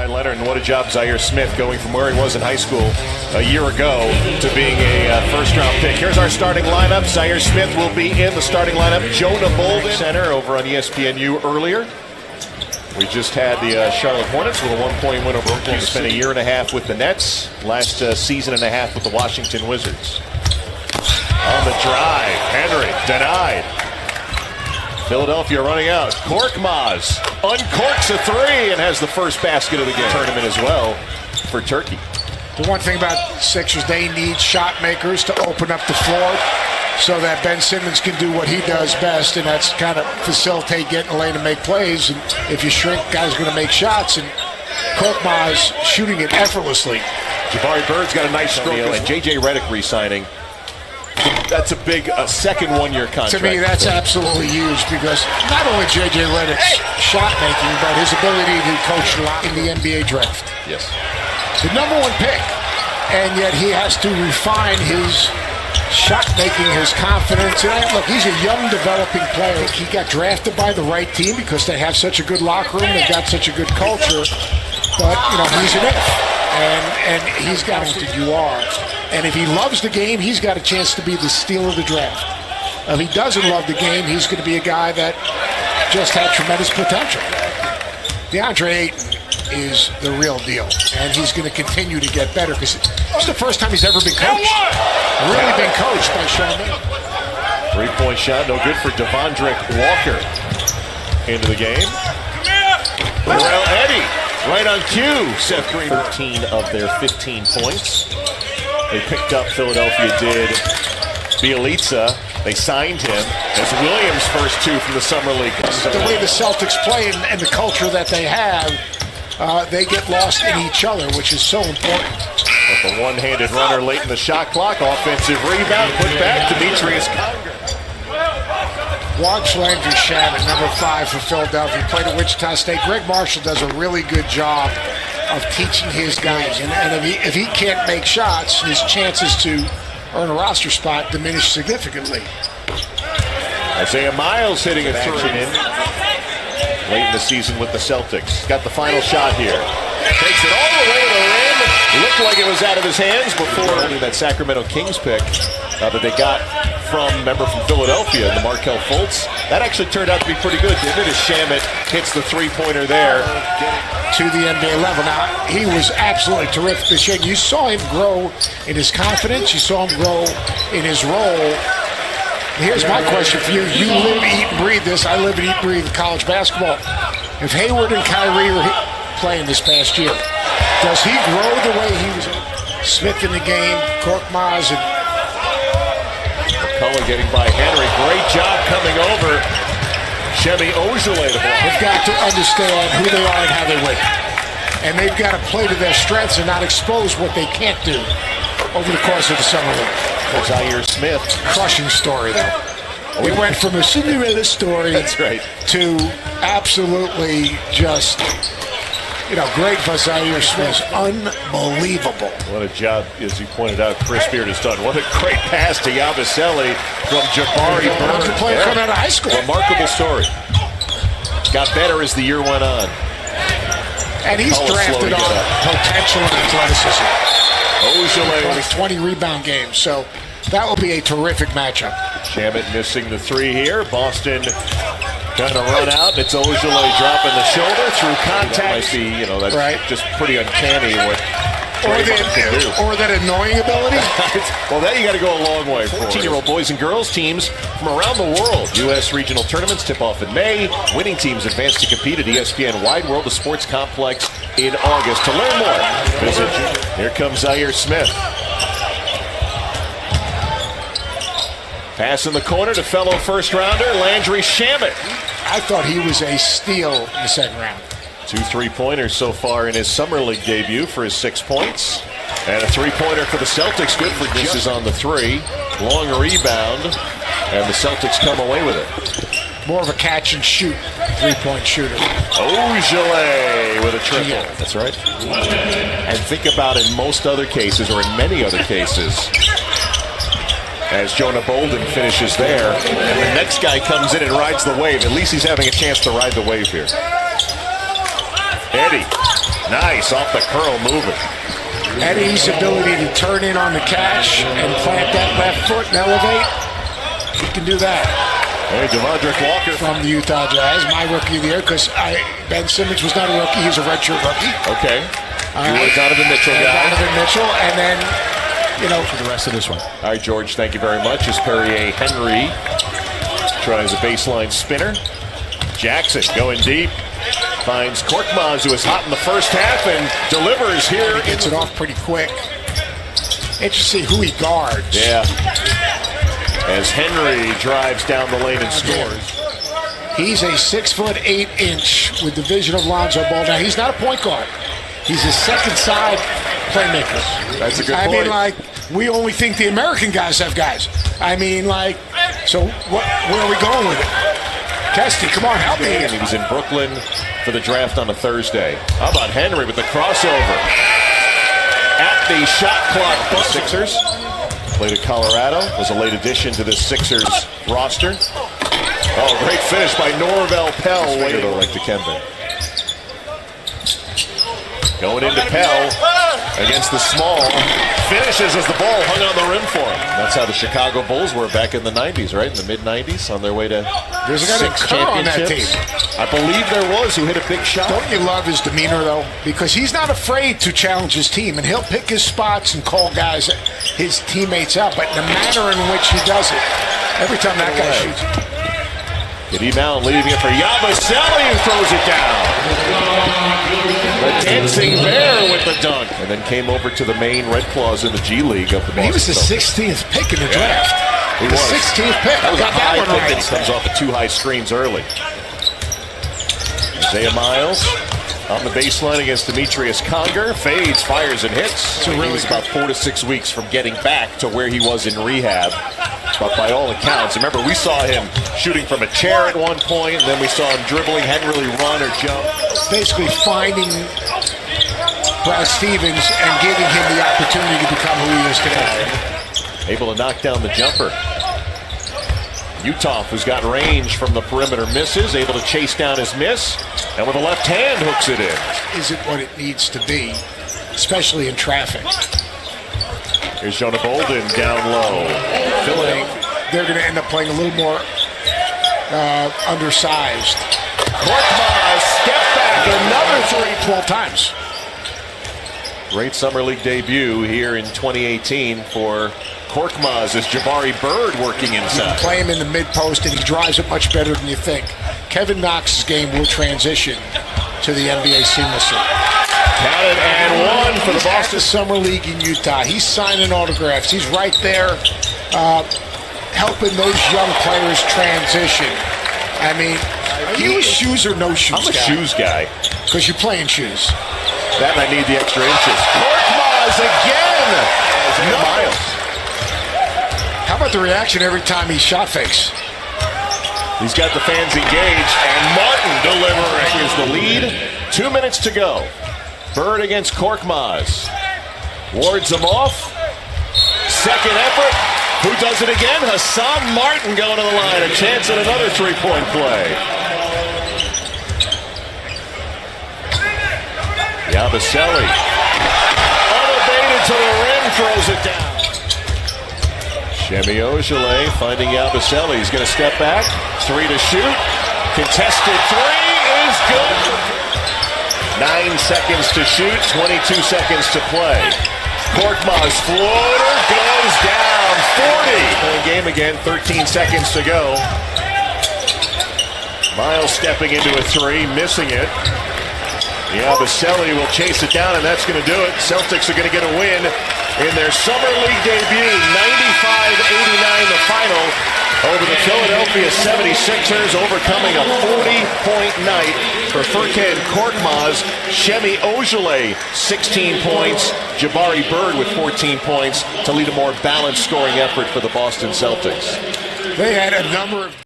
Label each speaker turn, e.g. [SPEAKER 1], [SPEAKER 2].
[SPEAKER 1] Leonard, and what a job Zaire Smith going from where he was in high school a year ago to being a first-round pick. Here's our starting lineup. Zaire Smith will be in the starting lineup. Jonah Bolden, center over on ESPNU earlier. We just had the Charlotte Hornets with a 1-point win over Oklahoma. Spent a year and a half with the Nets, last season and a half with the Washington Wizards. On the drive, Henry denied. Philadelphia running out. Korkmaz uncorks a three and has the first basket of the game. Tournament as well for Turkey.
[SPEAKER 2] The one thing about Sixers, they need shot makers to open up the floor so that Ben Simmons can do what he does best, and that's kind of facilitate getting the lane to make plays. And if you shrink, guys are going to make shots, and Korkmaz shooting it effortlessly.
[SPEAKER 1] Jabari Bird's got a nice stroke. And J.J. Redick re-signing. That's a big second one-year contract.
[SPEAKER 2] To me, that's absolutely huge because not only J.J. Redick's shot making, but his ability to coach a lot in the NBA draft.
[SPEAKER 1] Yes.
[SPEAKER 2] The #1 pick, and yet he has to refine his shot making, his confidence. And look, he's a young, developing player. He got drafted by the right team because they have such a good locker room. They've got such a good culture. But, you know, he's an if. And he's got to you are. And if he loves the game, he's got a chance to be the steal of the draft. If he doesn't love the game, he's going to be a guy that just had tremendous potential. DeAndre Ayton is the real deal, and he's going to continue to get better because it's the first time he's ever been coached. Really been coached by Sean May.
[SPEAKER 1] Three-point shot, no good for Devondrick Walker. Into the game. Well, Eddie, right on cue. Seth Green, 13 of their 15 points. They picked up, Philadelphia did, Bielitsa. They signed him as Williams' first two from the Summer League.
[SPEAKER 2] The way the Celtics play and the culture that they have, they get lost in each other, which is so important.
[SPEAKER 1] With a one-handed runner late in the shot clock, offensive rebound, put back, Demetrius Conger.
[SPEAKER 2] Watch Landry Shamet, #5 for Philadelphia, played at Wichita State. Greg Marshall does a really good job of teaching his guys, and if he can't make shots, his chances to earn a roster spot diminish significantly.
[SPEAKER 1] Isaiah Miles hitting a three in late in the season with the Celtics. Got the final shot here. Takes it all the way to the rim. Looked like it was out of his hands before that Sacramento Kings pick that they got from Philadelphia, the Markelle Fultz. That actually turned out to be pretty good, didn't it? As Shamet hits the three-pointer there.
[SPEAKER 2] To the NBA level. Now, he was absolutely terrific this year. You saw him grow in his confidence. You saw him grow in his role. Here's my question for you. You live, eat, and breathe this. I live and eat, and breathe college basketball. If Hayward and Kyrie were playing this past year, does he grow the way he was? Smith in the game, Korkmaz, and
[SPEAKER 1] McCullough getting by Henry. Great job coming over. Chevy Ojale the ball.
[SPEAKER 2] They've got to understand who they are and how they win. And they've got to play to their strengths and not expose what they can't do over the course of the summer league.
[SPEAKER 1] Zaire Smith.
[SPEAKER 2] Crushing story, though. We went from a Cinderella story to absolutely just, great for Zaire Smith. Unbelievable.
[SPEAKER 1] What a job, as you pointed out, Chris Beard has done. What a great pass to Yabusele from Jabari Bird.
[SPEAKER 2] The player coming out of high school.
[SPEAKER 1] Remarkable story. Got better as the year went on.
[SPEAKER 2] And he's drafted on potential and athleticism.
[SPEAKER 1] Ojale.
[SPEAKER 2] 20 rebound games, so that will be a terrific matchup.
[SPEAKER 1] Shamet missing the three here. Boston trying to run out, and it's Ojale dropping the shoulder through contact. Might be, that's just pretty uncanny what Draymond can do.
[SPEAKER 2] Or that annoying ability.
[SPEAKER 1] Well, that you got to go a long way for. 14-year-old boys and girls teams from around the world. U.S. regional tournaments tip off in May. Winning teams advance to compete at ESPN Wide World of Sports Complex in August. To learn more, visit. Here comes Zaire Smith. Pass in the corner to fellow first-rounder Landry Shamet.
[SPEAKER 2] I thought he was a steal in the second round.
[SPEAKER 1] 2 3-pointers so far in his Summer League debut for his 6 points. And a 3-pointer for the Celtics. Good for This is on the 3. Long rebound. And the Celtics come away with it.
[SPEAKER 2] More of a catch and shoot 3-point shooter.
[SPEAKER 1] Ojale with a triple.
[SPEAKER 2] Yeah.
[SPEAKER 1] That's right. And think about in most other cases, or in many other cases, as Jonah Bolden finishes there, and the next guy comes in and rides the wave. At least he's having a chance to ride the wave here. Eddie Nice, off the curl, moving.
[SPEAKER 2] Eddie's ability to turn in on the catch and plant that left foot and elevate, he can do that.
[SPEAKER 1] Hey, Devondrick Walker
[SPEAKER 2] from the Utah Jazz, my rookie of the year, because Ben Simmons was not a rookie, he was a redshirt rookie.
[SPEAKER 1] Okay. You were a Donovan Mitchell guy.
[SPEAKER 2] Donovan Mitchell, and then, for the rest of this one.
[SPEAKER 1] All right, George, thank you very much. As Perrier Henry tries a baseline spinner. Jackson going deep. Finds Korkmaz, who was hot in the first half, and delivers here.
[SPEAKER 2] Gets it off pretty quick. Interesting who he guards.
[SPEAKER 1] Yeah. As Henry drives down the lane and scores.
[SPEAKER 2] He's a 6'8" with Division of Lonzo Ball. Now, he's not a point guard. He's a second side playmaker.
[SPEAKER 1] That's a good point.
[SPEAKER 2] I mean, we only think the American guys have guys. I mean, so where are we going with it? Testy, come on, help me.
[SPEAKER 1] And he was in Brooklyn for the draft on a Thursday. How about Henry with the crossover? At the shot clock, the Sixers. Played at Colorado. Was a late addition to the Sixers roster. Oh, great finish by Norvel Pell. Way to like the Kemba. Going into Pell against the small. Finishes as the ball hung on the rim for him. That's how the Chicago Bulls were back in the 90s, right? In the mid-90s, on their way to
[SPEAKER 2] There's a guy named Carr on that team.
[SPEAKER 1] I believe there was, who hit a big shot.
[SPEAKER 2] Don't you love his demeanor, though? Because he's not afraid to challenge his team, and he'll pick his spots and call his teammates out. But the manner in which he does it, every time that guy shoots.
[SPEAKER 1] Good Mountain leaving it for Yabusele, who throws it down. The dancing bear with the dunk. And then came over to the main Red Claws in the G League of the Boston.
[SPEAKER 2] He was the 16th pick in the draft.
[SPEAKER 1] He was.
[SPEAKER 2] 16th pick.
[SPEAKER 1] That was
[SPEAKER 2] got
[SPEAKER 1] a high
[SPEAKER 2] that one
[SPEAKER 1] pick,
[SPEAKER 2] right.
[SPEAKER 1] and he comes off of 2 high screens early. Isaiah Miles on the baseline against Demetrius Conger. Fades, fires, and hits. He was about 4 to 6 weeks from getting back to where he was in rehab. But by all accounts, remember, we saw him shooting from a chair at one point, and then we saw him dribbling, hadn't really run or jump.
[SPEAKER 2] Basically finding Brad Stevens and giving him the opportunity to become who he is today.
[SPEAKER 1] Able to knock down the jumper. Utah, who's got range from the perimeter, misses, able to chase down his miss, and with a left hand hooks it in.
[SPEAKER 2] Isn't what it needs to be, especially in traffic.
[SPEAKER 1] Here's Jonah Bolden down low.
[SPEAKER 2] They're going to end up playing a little more undersized.
[SPEAKER 1] Korkmaz, step back, another
[SPEAKER 2] 12 times.
[SPEAKER 1] Great Summer League debut here in 2018 for Korkmaz as Jabari Bird working inside.
[SPEAKER 2] You play him in the mid-post, and he drives it much better than you think. Kevin Knox's game will transition to the NBA seamlessly.
[SPEAKER 1] Counted and one for the Boston
[SPEAKER 2] Summer League in Utah. He's signing autographs. He's right there helping those young players transition. I mean, are you a shoes or no shoes guy?
[SPEAKER 1] I'm a shoes guy.
[SPEAKER 2] Because you're playing shoes.
[SPEAKER 1] That and I need the extra inches. Korkmaz again! Miles.
[SPEAKER 2] How about the reaction every time he shot fakes?
[SPEAKER 1] He's got the fans engaged, and Martin delivering. Here's the lead. 2 minutes to go. Bird against Korkmaz. Wards him off. Second effort. Who does it again? Hassan Martin going to the line. A chance at another three-point play. Yabusele. Unabated to the rim, throws it down. Semi Ojeleye finding Yabusele. He's going to step back. 3 to shoot. Contested 3 is good. 9 seconds to shoot, 22 seconds to play. Korkmaz floater goes down, 40. Game again, 13 seconds to go. Miles stepping into a 3, missing it. Yabusele will chase it down, and that's going to do it. Celtics are going to get a win in their Summer League debut, 95-89 the final over the Philadelphia 76ers, overcoming a 40-point night for Furkan Korkmaz. Semi Ojeleye, 16 points. Jabari Bird with 14 points to lead a more balanced scoring effort for the Boston Celtics.
[SPEAKER 2] They had a number of